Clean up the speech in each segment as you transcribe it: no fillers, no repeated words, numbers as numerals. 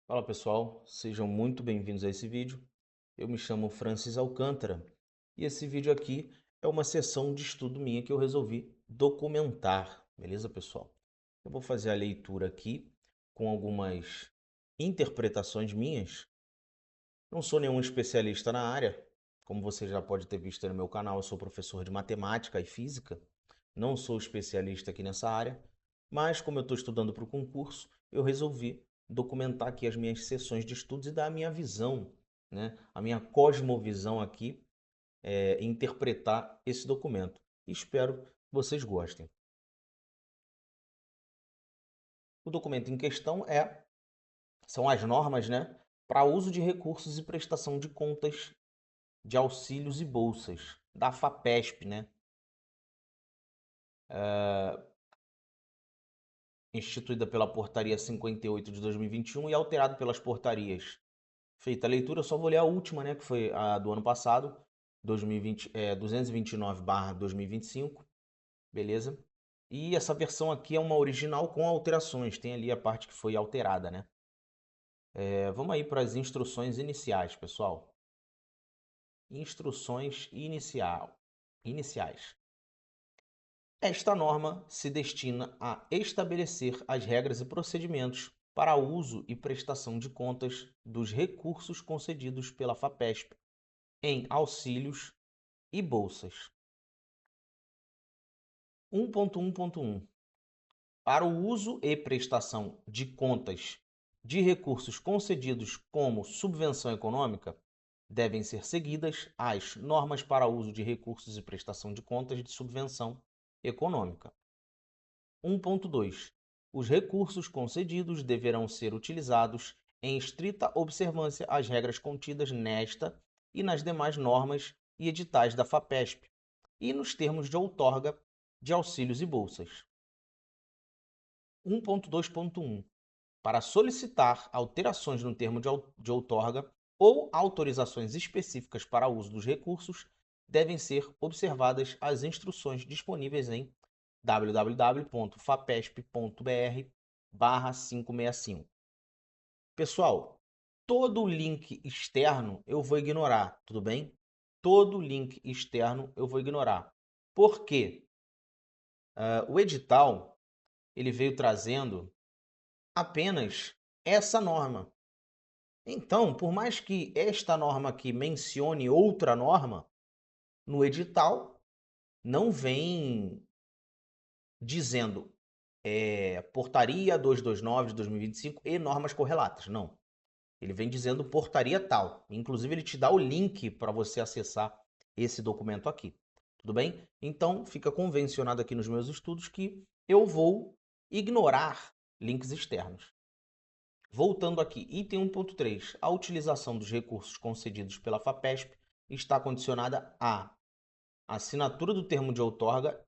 Fala pessoal, sejam muito bem-vindos a esse vídeo. Eu me chamo Francis Alcântara e esse vídeo aqui é uma sessão de estudo minha que eu resolvi documentar, beleza pessoal? Eu vou fazer a leitura aqui com algumas interpretações minhas. Não sou nenhum especialista na área, como você já pode ter visto aí no meu canal, eu sou professor de matemática e física. Não sou especialista aqui nessa área, mas como eu estou estudando para o concurso, eu resolvi documentar aqui as minhas sessões de estudos e dar a minha visão, né? A minha cosmovisão aqui, interpretar esse documento. Espero que vocês gostem. O documento em questão são as normas, né, para uso de recursos e prestação de contas de auxílios e bolsas da FAPESP, né? Instituída pela Portaria 58 de 2021 e alterada pelas portarias. Feita a leitura, eu só vou ler a última, né, que foi a do ano passado, 2020, 229/2025, beleza? E essa versão aqui é uma original com alterações, tem ali a parte que foi alterada, né? Vamos aí para as instruções iniciais, pessoal. Iniciais. Esta norma se destina a estabelecer as regras e procedimentos para uso e prestação de contas dos recursos concedidos pela FAPESP em auxílios e bolsas. 1.1.1 Para o uso e prestação de contas de recursos concedidos como subvenção econômica, devem ser seguidas as normas para uso de recursos e prestação de contas de subvenção econômica. 1.2 Os recursos concedidos deverão ser utilizados em estrita observância às regras contidas nesta e nas demais normas e editais da FAPESP e nos termos de outorga de auxílios e bolsas. 1.2.1 Para solicitar alterações no termo de outorga ou autorizações específicas para uso dos recursos, devem ser observadas as instruções disponíveis em www.fapesp.br/565. Pessoal, todo o link externo eu vou ignorar, tudo bem? Todo link externo eu vou ignorar. Por quê? O edital ele veio trazendo apenas essa norma. Então, por mais que esta norma aqui mencione outra norma, no edital não vem dizendo portaria 229 de 2025 e normas correlatas. Não. Ele vem dizendo portaria tal. Inclusive, ele te dá o link para você acessar esse documento aqui. Tudo bem? Então, fica convencionado aqui nos meus estudos que eu vou ignorar links externos. Voltando aqui, item 1.3. A utilização dos recursos concedidos pela FAPESP está condicionada à assinatura do termo de outorga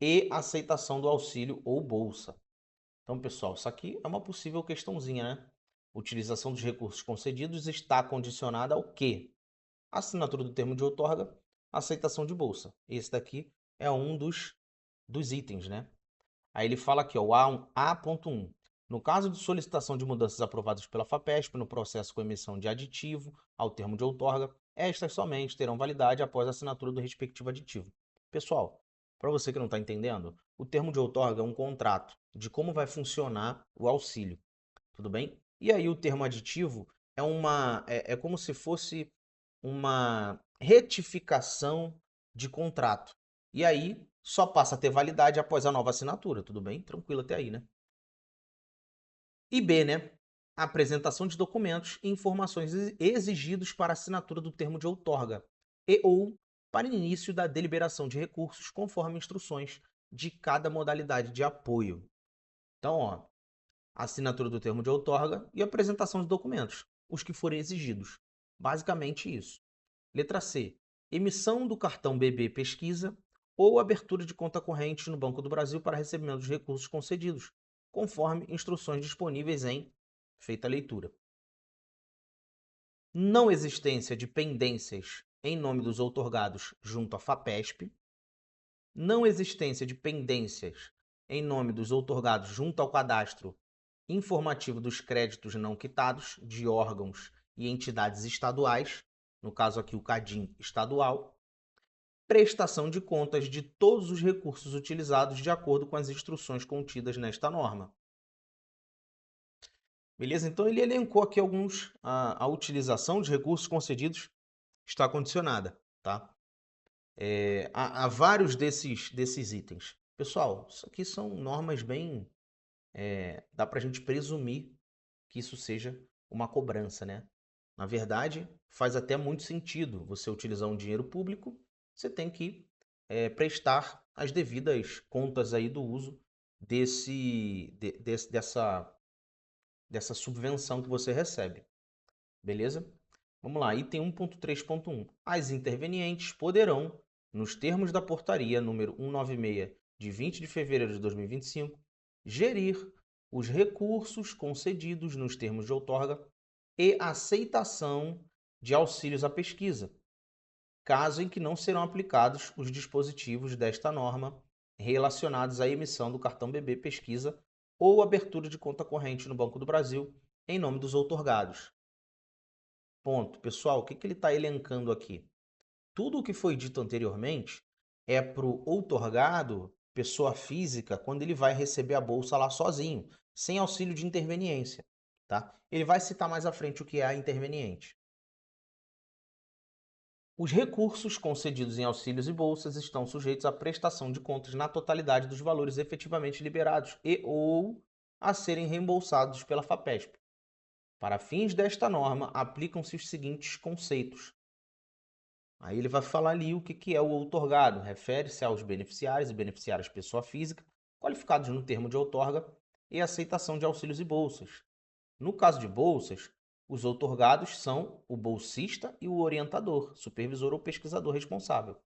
e aceitação do auxílio ou bolsa. Então, pessoal, isso aqui é uma possível questãozinha, né? Utilização dos recursos concedidos está condicionada ao quê? Assinatura do termo de outorga, aceitação de bolsa. Esse daqui é um dos itens, né? Aí ele fala aqui, ó, o A.1. No caso de solicitação de mudanças aprovadas pela FAPESP no processo com emissão de aditivo ao termo de outorga, estas somente terão validade após a assinatura do respectivo aditivo. Pessoal, para você que não está entendendo, o termo de outorga é um contrato de como vai funcionar o auxílio, tudo bem? E aí o termo aditivo é como se fosse uma retificação de contrato. E aí só passa a ter validade após a nova assinatura, tudo bem? Tranquilo até aí, né? E B, né? A apresentação de documentos e informações exigidos para assinatura do termo de outorga e ou para início da deliberação de recursos conforme instruções de cada modalidade de apoio. Então, ó, assinatura do termo de outorga e apresentação de documentos, os que forem exigidos. Basicamente isso. Letra C. Emissão do cartão BB Pesquisa ou abertura de conta corrente no Banco do Brasil para recebimento dos recursos concedidos, conforme instruções disponíveis em feita a leitura. Não existência de pendências em nome dos outorgados junto à FAPESP. Não existência de pendências em nome dos outorgados junto ao cadastro informativo dos créditos não quitados de órgãos e entidades estaduais, no caso aqui o CADIM estadual, prestação de contas de todos os recursos utilizados de acordo com as instruções contidas nesta norma. Beleza? Então ele elencou aqui alguns, a utilização de recursos concedidos está condicionada, tá? Há vários desses itens. Pessoal, isso aqui são normas bem, dá para a gente presumir que isso seja uma cobrança, né? Na verdade, faz até muito sentido você utilizar um dinheiro público, você tem que prestar as devidas contas aí do uso dessa subvenção que você recebe, beleza? Vamos lá, item 1.3.1. As intervenientes poderão, nos termos da portaria número 196 de 20 de fevereiro de 2025, gerir os recursos concedidos nos termos de outorga e aceitação de auxílios à pesquisa, caso em que não serão aplicados os dispositivos desta norma relacionados à emissão do cartão BB Pesquisa ou abertura de conta corrente no Banco do Brasil em nome dos outorgados. Ponto. Pessoal, o que ele está elencando aqui? Tudo o que foi dito anteriormente é para o outorgado, pessoa física, quando ele vai receber a bolsa lá sozinho, sem auxílio de interveniência. Tá? Ele vai citar mais à frente o que é a interveniente. Os recursos concedidos em auxílios e bolsas estão sujeitos à prestação de contas na totalidade dos valores efetivamente liberados e ou a serem reembolsados pela FAPESP. Para fins desta norma, aplicam-se os seguintes conceitos. Aí ele vai falar ali o que é o outorgado. Refere-se aos beneficiários e beneficiárias pessoa física, qualificados no termo de outorga e aceitação de auxílios e bolsas. No caso de bolsas, os outorgados são o bolsista e o orientador, supervisor ou pesquisador responsável,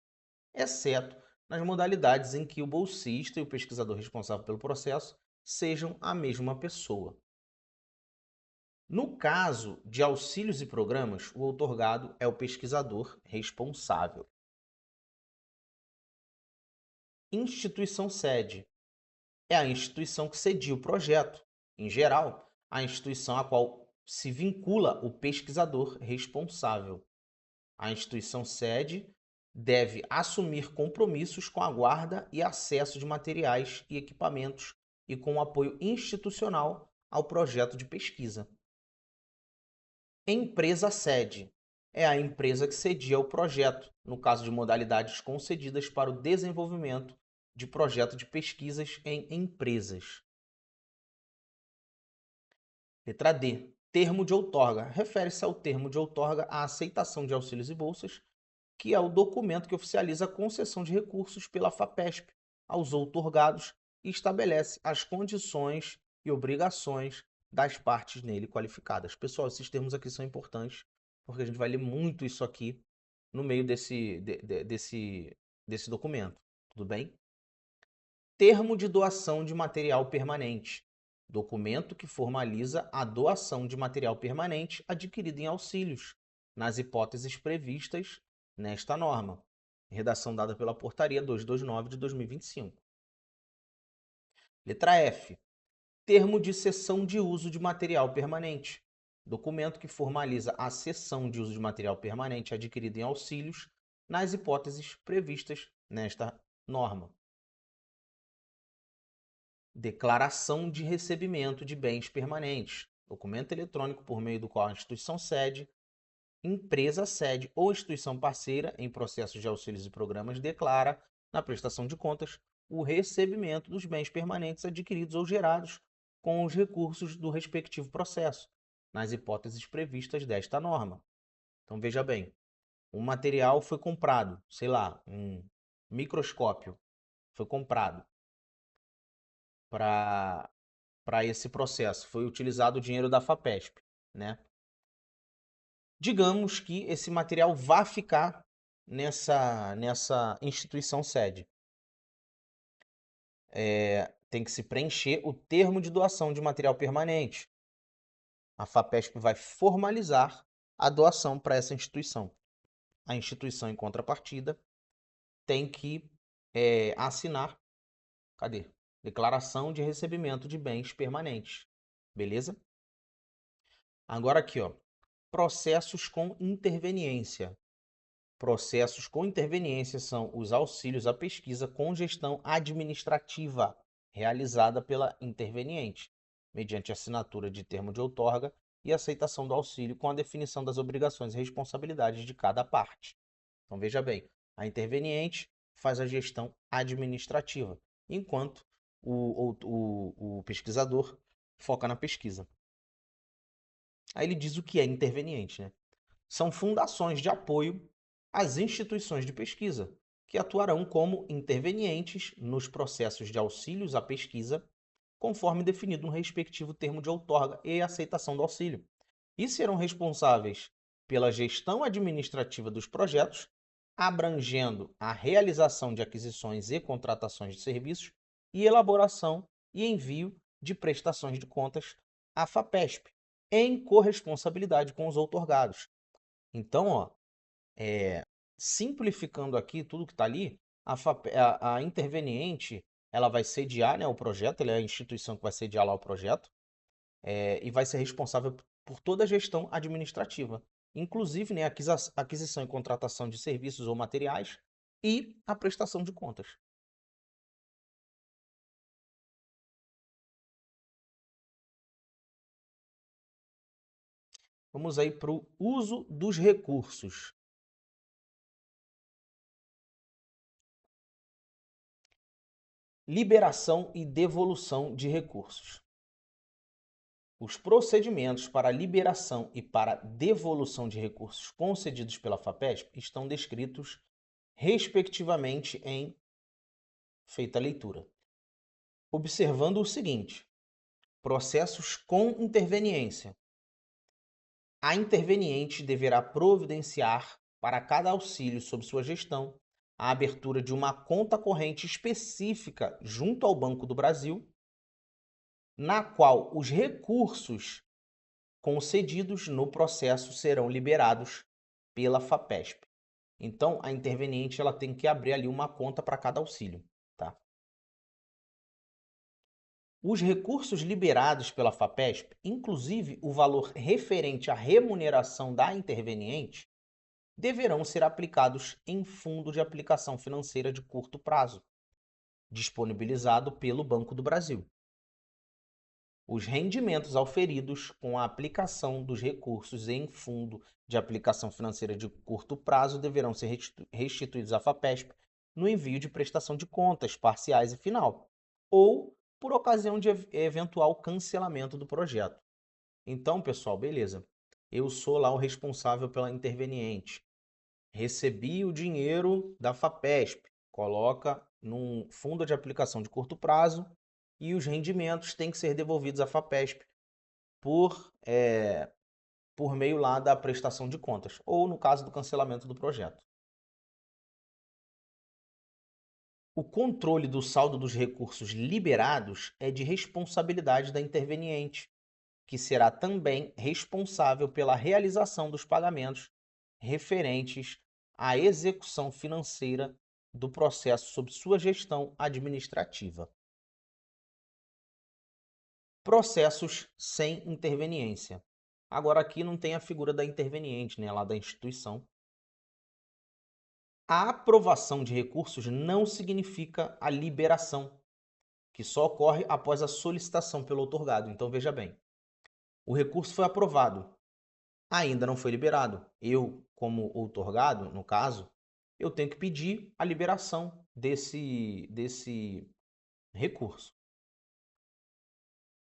exceto nas modalidades em que o bolsista e o pesquisador responsável pelo processo sejam a mesma pessoa. No caso de auxílios e programas, o outorgado é o pesquisador responsável. Instituição sede é a instituição que cedia o projeto. Em geral, a instituição a qual se vincula o pesquisador responsável. A instituição sede deve assumir compromissos com a guarda e acesso de materiais e equipamentos e com o apoio institucional ao projeto de pesquisa. Empresa sede é a empresa que cedia o projeto, no caso de modalidades concedidas para o desenvolvimento de projeto de pesquisas em empresas. Letra D. Termo de outorga. Refere-se ao termo de outorga à aceitação de auxílios e bolsas, que é o documento que oficializa a concessão de recursos pela FAPESP aos outorgados e estabelece as condições e obrigações das partes nele qualificadas. Pessoal, esses termos aqui são importantes, porque a gente vai ler muito isso aqui no meio desse documento. Tudo bem? Termo de doação de material permanente. Documento que formaliza a doação de material permanente adquirido em auxílios, nas hipóteses previstas nesta norma. Redação dada pela Portaria 229 de 2025. Letra F. Termo de cessão de uso de material permanente. Documento que formaliza a cessão de uso de material permanente adquirido em auxílios, nas hipóteses previstas nesta norma. Declaração de recebimento de bens permanentes. Documento eletrônico por meio do qual a instituição sede, empresa sede ou instituição parceira em processos de auxílios e programas declara, na prestação de contas, o recebimento dos bens permanentes adquiridos ou gerados com os recursos do respectivo processo, nas hipóteses previstas desta norma. Então veja bem, um material foi comprado, sei lá, um microscópio foi comprado para esse processo. Foi utilizado o dinheiro da FAPESP, né? Digamos que esse material vá ficar nessa instituição sede. Tem que se preencher o termo de doação de material permanente. A FAPESP vai formalizar a doação para essa instituição. A instituição, em contrapartida, tem que assinar, cadê? Declaração de recebimento de bens permanentes. beleza? Agora aqui, ó, processos com interveniência. Processos com interveniência são os auxílios à pesquisa com gestão administrativa realizada pela interveniente, mediante assinatura de termo de outorga e aceitação do auxílio com a definição das obrigações e responsabilidades de cada parte. Então veja bem, a interveniente faz a gestão administrativa, enquanto o pesquisador foca na pesquisa. Aí ele diz o que é interveniente, né? São fundações de apoio às instituições de pesquisa, que atuarão como intervenientes nos processos de auxílios à pesquisa, conforme definido no respectivo termo de outorga e aceitação do auxílio, e serão responsáveis pela gestão administrativa dos projetos, abrangendo a realização de aquisições e contratações de serviços e elaboração e envio de prestações de contas à FAPESP, em corresponsabilidade com os outorgados. Então, ó, simplificando aqui tudo que está ali, a interveniente ela vai sediar, né, o projeto, ela é a instituição que vai sediar lá o projeto, e vai ser responsável por toda a gestão administrativa, inclusive, né, aquisição e contratação de serviços ou materiais e a prestação de contas. Vamos aí para o uso dos recursos. Liberação e devolução de recursos. Os procedimentos para liberação e para devolução de recursos concedidos pela FAPESP estão descritos, respectivamente, em feita a leitura. Observando o seguinte: processos com interveniência. A interveniente deverá providenciar, para cada auxílio sob sua gestão, a abertura de uma conta corrente específica junto ao Banco do Brasil, na qual os recursos concedidos no processo serão liberados pela FAPESP. Então, a interveniente ela tem que abrir ali uma conta para cada auxílio, tá? Os recursos liberados pela FAPESP, inclusive o valor referente à remuneração da interveniente, deverão ser aplicados em fundo de aplicação financeira de curto prazo, disponibilizado pelo Banco do Brasil. Os rendimentos auferidos com a aplicação dos recursos em fundo de aplicação financeira de curto prazo deverão ser restituídos à FAPESP no envio de prestação de contas parciais e final, ou por ocasião de eventual cancelamento do projeto. Então, pessoal, beleza. Eu sou lá o responsável pela interveniente. Recebi o dinheiro da FAPESP, coloca num fundo de aplicação de curto prazo e os rendimentos têm que ser devolvidos à FAPESP por meio lá da prestação de contas, ou no caso do cancelamento do projeto. O controle do saldo dos recursos liberados é de responsabilidade da interveniente, que será também responsável pela realização dos pagamentos referentes à execução financeira do processo sob sua gestão administrativa. Processos sem interveniência. Agora aqui não tem a figura da interveniente, né, lá da instituição. A aprovação de recursos não significa a liberação, que só ocorre após a solicitação pelo outorgado. Então veja bem, o recurso foi aprovado, ainda não foi liberado. Eu, como outorgado, no caso, eu tenho que pedir a liberação desse recurso.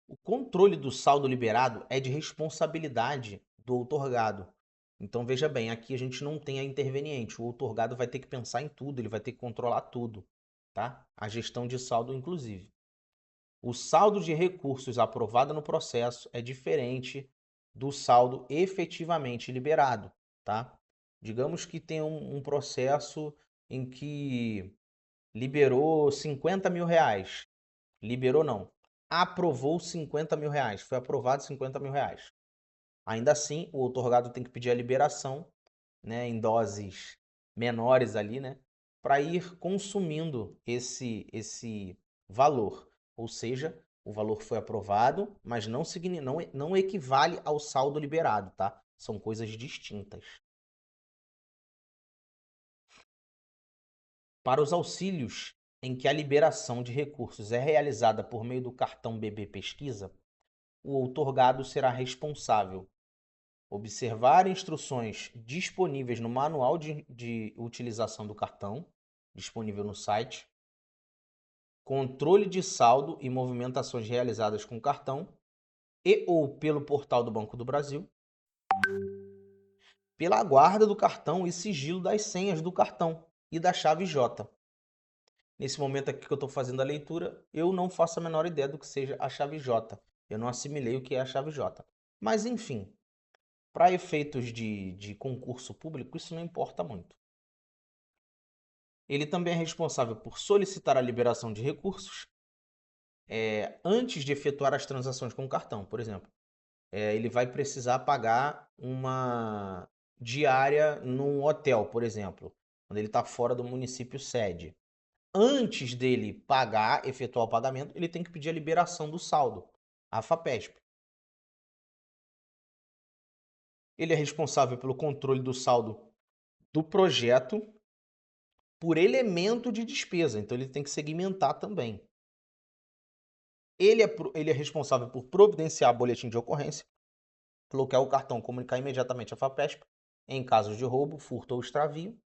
O controle do saldo liberado é de responsabilidade do outorgado. Então veja bem, aqui a gente não tem a interveniente. O outorgado vai ter que pensar em tudo, ele vai ter que controlar tudo, tá? A gestão de saldo, inclusive. O saldo de recursos aprovado no processo é diferente do saldo efetivamente liberado, tá? Digamos que tem um processo em que liberou 50 mil reais. Liberou não. Aprovou 50 mil reais. Foi aprovado 50 mil reais. Ainda assim, o outorgado tem que pedir a liberação, né, em doses menores ali, né, para ir consumindo esse valor. Ou seja, o valor foi aprovado, mas não equivale ao saldo liberado, tá? São coisas distintas. Para os auxílios em que a liberação de recursos é realizada por meio do cartão BB Pesquisa, o outorgado será responsável observar instruções disponíveis no manual de utilização do cartão, disponível no site, controle de saldo e movimentações realizadas com o cartão e ou pelo portal do Banco do Brasil, pela guarda do cartão e sigilo das senhas do cartão e da chave J. Nesse momento aqui que eu estou fazendo a leitura, eu não faço a menor ideia do que seja a chave J. Eu não assimilei o que é a chave J. Mas, enfim, para efeitos de concurso público, isso não importa muito. Ele também é responsável por solicitar a liberação de recursos antes de efetuar as transações com o cartão. Por exemplo, ele vai precisar pagar uma diária num hotel, por exemplo, quando ele está fora do município sede. Antes dele pagar, efetuar o pagamento, ele tem que pedir a liberação do saldo, a FAPESP. Ele é responsável pelo controle do saldo do projeto por elemento de despesa, então ele tem que segmentar também. Ele é responsável por providenciar boletim de ocorrência, bloquear o cartão, comunicar imediatamente a FAPESP em casos de roubo, furto ou extravio.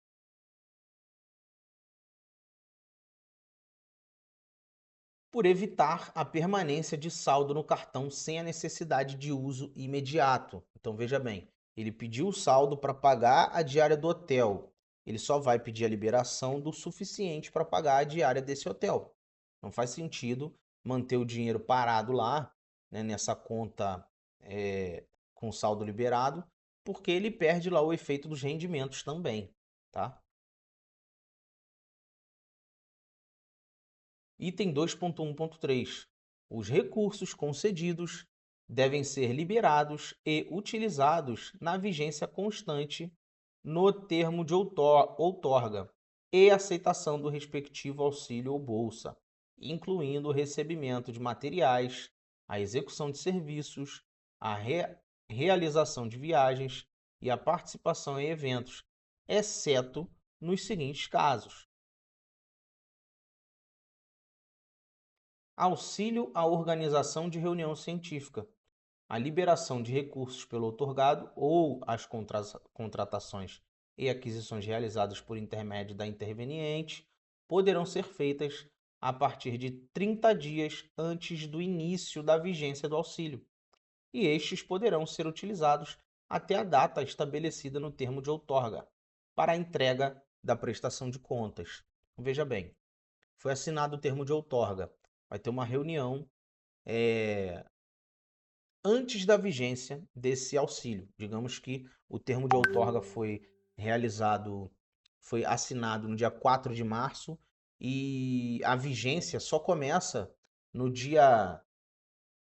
Por evitar a permanência de saldo no cartão sem a necessidade de uso imediato. Então veja bem, ele pediu o saldo para pagar a diária do hotel. Ele só vai pedir a liberação do suficiente para pagar a diária desse hotel. Não faz sentido manter o dinheiro parado lá, né, nessa conta com saldo liberado, porque ele perde lá o efeito dos rendimentos também, tá? Item 2.1.3. Os recursos concedidos devem ser liberados e utilizados na vigência constante no termo de outorga e aceitação do respectivo auxílio ou bolsa, incluindo o recebimento de materiais, a execução de serviços, a realização de viagens e a participação em eventos, exceto nos seguintes casos: auxílio à organização de reunião científica, a liberação de recursos pelo outorgado ou as contratações e aquisições realizadas por intermédio da interveniente poderão ser feitas a partir de 30 dias antes do início da vigência do auxílio, e estes poderão ser utilizados até a data estabelecida no termo de outorga para a entrega da prestação de contas. Veja bem, foi assinado o termo de outorga, vai ter uma reunião antes da vigência desse auxílio. Digamos que o termo de outorga foi assinado no dia 4 de março e a vigência só começa no dia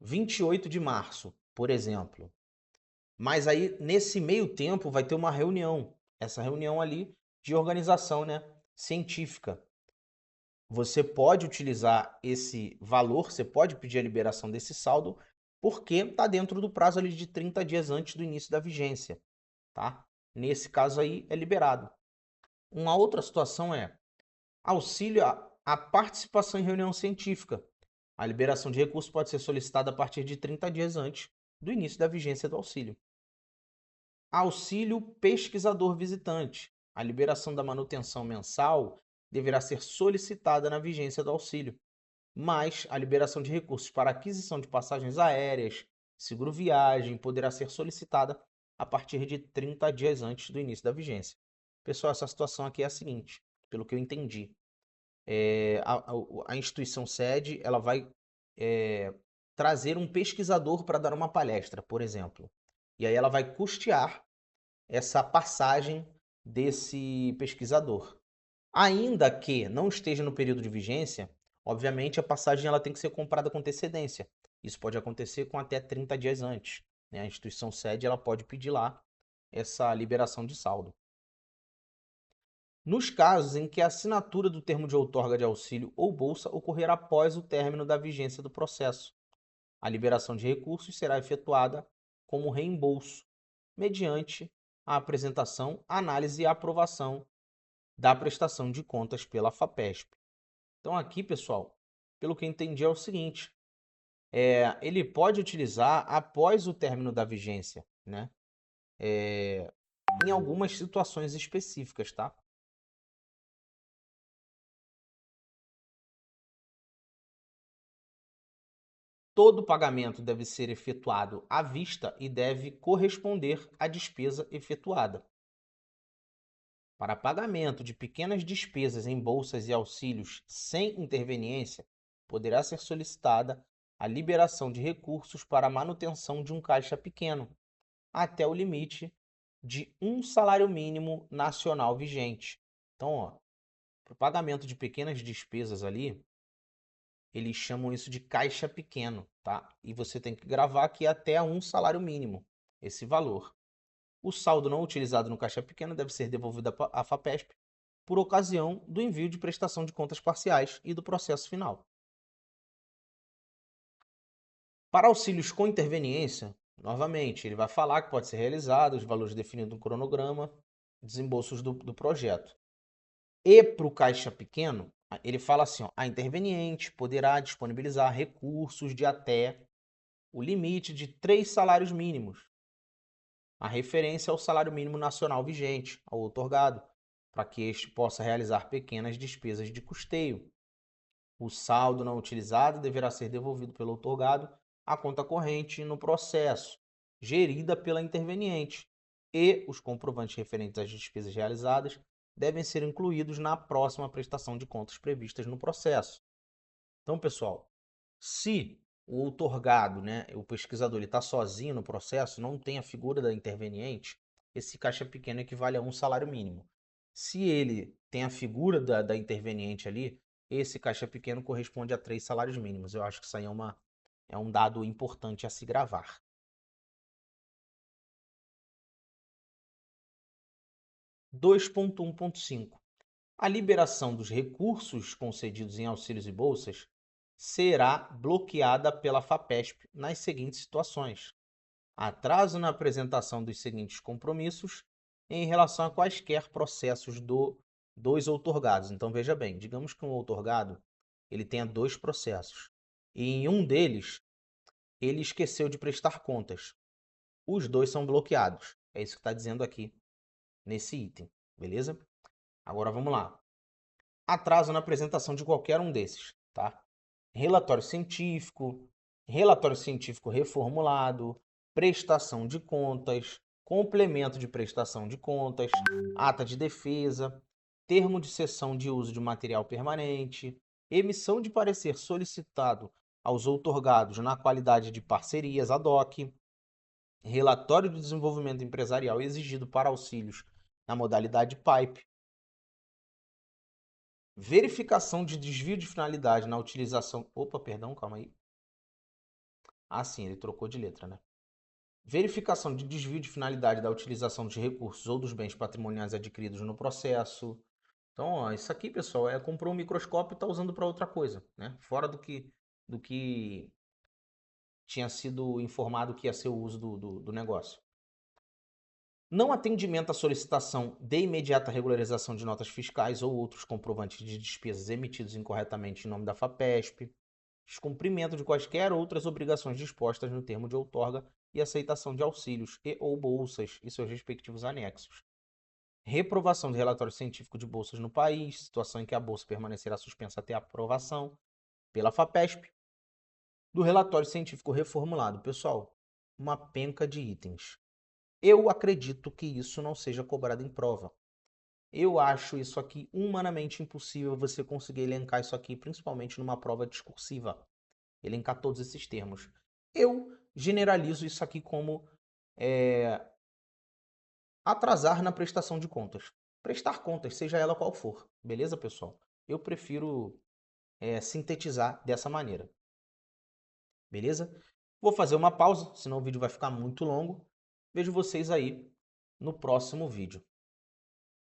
28 de março, por exemplo. Mas aí, nesse meio tempo, vai ter uma reunião. Essa reunião ali de organização, né, científica. Você pode utilizar esse valor, você pode pedir a liberação desse saldo, porque está dentro do prazo ali de 30 dias antes do início da vigência, tá? Nesse caso aí é liberado. Uma outra situação é auxílio à participação em reunião científica. A liberação de recursos pode ser solicitada a partir de 30 dias antes do início da vigência do auxílio. Auxílio pesquisador visitante. A liberação da manutenção mensal deverá ser solicitada na vigência do auxílio, mas a liberação de recursos para aquisição de passagens aéreas, seguro viagem, poderá ser solicitada a partir de 30 dias antes do início da vigência. Pessoal, essa situação aqui é a seguinte, pelo que eu entendi. A instituição sede ela vai trazer um pesquisador para dar uma palestra, por exemplo. E aí ela vai custear essa passagem desse pesquisador. Ainda que não esteja no período de vigência, obviamente a passagem ela tem que ser comprada com antecedência. Isso pode acontecer com até 30 dias antes, né? A instituição sede ela pode pedir lá essa liberação de saldo. Nos casos em que a assinatura do termo de outorga de auxílio ou bolsa ocorrer após o término da vigência do processo, A liberação de recursos será efetuada como reembolso, mediante a apresentação, análise e aprovação da prestação de contas pela FAPESP. Então aqui, pessoal, pelo que eu entendi é o seguinte, ele pode utilizar após o término da vigência, né? Em algumas situações específicas, tá? Todo pagamento deve ser efetuado à vista e deve corresponder à despesa efetuada. Para pagamento de pequenas despesas em bolsas e auxílios sem interveniência, poderá ser solicitada a liberação de recursos para a manutenção de um caixa pequeno, até o limite de um salário mínimo nacional vigente. Então, para o pagamento de pequenas despesas ali, eles chamam isso de caixa pequeno, tá? E você tem que gravar aqui até um salário mínimo, esse valor. O saldo não utilizado no caixa pequeno deve ser devolvido à FAPESP por ocasião do envio de prestação de contas parciais e do processo final. Para auxílios com interveniência, novamente, ele vai falar que pode ser realizado, os valores definidos no cronograma, desembolsos do projeto. E para o caixa pequeno, ele fala assim, ó, a interveniente poderá disponibilizar recursos de até o limite de 3 salários mínimos. A referência ao salário mínimo nacional vigente, ao outorgado, para que este possa realizar pequenas despesas de custeio. O saldo não utilizado deverá ser devolvido pelo outorgado à conta corrente no processo, gerida pela interveniente, e os comprovantes referentes às despesas realizadas devem ser incluídos na próxima prestação de contas previstas no processo. Então, pessoal, se o outorgado, né, o pesquisador, está sozinho no processo, não tem a figura da interveniente, esse caixa pequeno equivale a um salário mínimo. Se ele tem a figura da interveniente ali, esse caixa pequeno corresponde a 3 salários mínimos. Eu acho que isso aí é um dado importante a se gravar. 2.1.5. A liberação dos recursos concedidos em auxílios e bolsas será bloqueada pela FAPESP nas seguintes situações: atraso na apresentação dos seguintes compromissos em relação a quaisquer processos dos outorgados. Então, veja bem, digamos que um outorgado ele tenha 2 processos e em um deles ele esqueceu de prestar contas. Os 2 são bloqueados. É isso que está dizendo aqui nesse item, beleza? Agora vamos lá. Atraso na apresentação de qualquer um desses, tá? Relatório científico reformulado, prestação de contas, complemento de prestação de contas, ata de defesa, termo de cessão de uso de material permanente, emissão de parecer solicitado aos outorgados na qualidade de parcerias ad hoc, relatório de desenvolvimento empresarial exigido para auxílios na modalidade PIPE, verificação de desvio de finalidade na utilização... Opa, perdão, calma aí. Ah, sim, ele trocou de letra, né? Verificação de desvio de finalidade da utilização dos recursos ou dos bens patrimoniais adquiridos no processo. Então, ó, isso aqui, pessoal, comprou um microscópio e está usando para outra coisa, né? Fora do que tinha sido informado que ia ser o uso do negócio. Não atendimento à solicitação de imediata regularização de notas fiscais ou outros comprovantes de despesas emitidos incorretamente em nome da FAPESP. Descumprimento de quaisquer outras obrigações dispostas no termo de outorga e aceitação de auxílios e ou bolsas e seus respectivos anexos. Reprovação de relatório científico de bolsas no país, situação em que a bolsa permanecerá suspensa até a aprovação pela FAPESP. Do relatório científico reformulado. Pessoal, uma penca de itens. Eu acredito que isso não seja cobrado em prova. Eu acho isso aqui humanamente impossível você conseguir elencar isso aqui, principalmente numa prova discursiva. Elencar todos esses termos. Eu generalizo isso aqui como atrasar na prestação de contas. Prestar contas, seja ela qual for. Beleza, pessoal? Eu prefiro sintetizar dessa maneira. Beleza? Vou fazer uma pausa, senão o vídeo vai ficar muito longo. Vejo vocês aí no próximo vídeo.